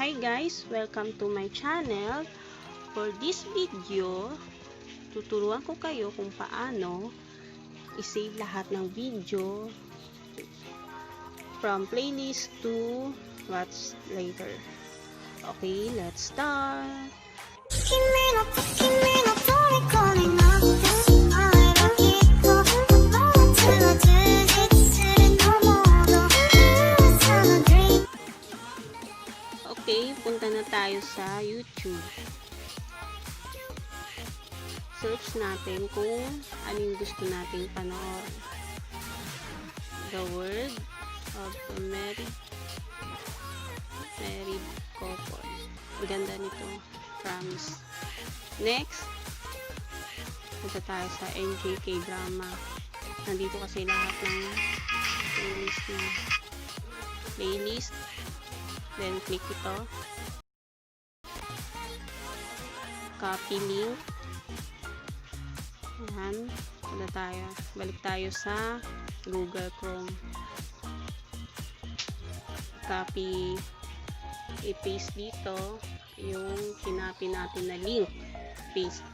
Hi guys! Welcome to my channel. For this video, tuturuan ko kayo kung paano i-save lahat ng video from playlist to Watchlater. Okay, let's start! Okay, punta na tayo sa YouTube. Search natin kung anong gusto nating panoorin. The Word of the Married Couple. Ganda nito. Promise. Next, punta tayo sa NJK Drama. Nandito kasi lahat ng playlist. Then, click ito. Copy link. Ayan. Punta tayo. Balik tayo sa Google Chrome. Copy. I-paste dito yung kinapi natin na link. Paste.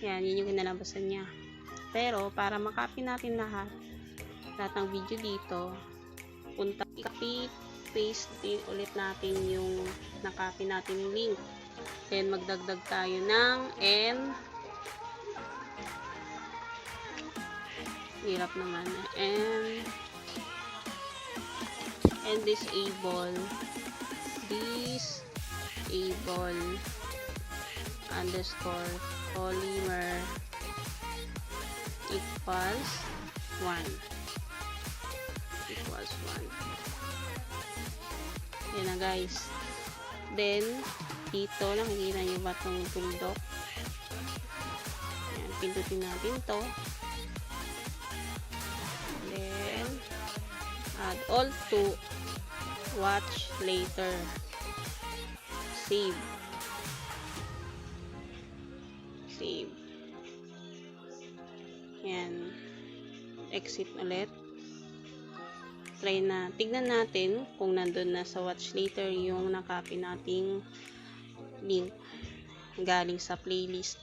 Yan. Yun yung kinalabasan niya. Pero, para makopy natin lahat ng video dito, punta, copy, paste ulit natin yung nakopy natin link. Then, magdagdag tayo ng hirap naman, and disable underscore polymer equals 1. Yan na guys. Then, dito nakikita nyo ba itong tuldok? Yan, pindutin natin to. Then, add all to Watchlater. Save. Yan. Exit ulit. Try na. Tignan natin kung nandun na sa Watchlater yung nakopy nating link galing sa playlist.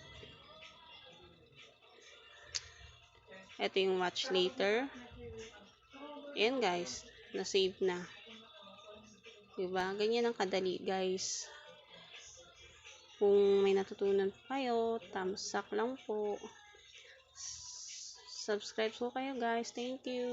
Ito yung Watchlater. Ayan guys. Na-save na. Diba? Ganyan ang kadali guys. Kung may natutunan pa kayo, thumbs up lang po. Subscribe po kayo guys. Thank you.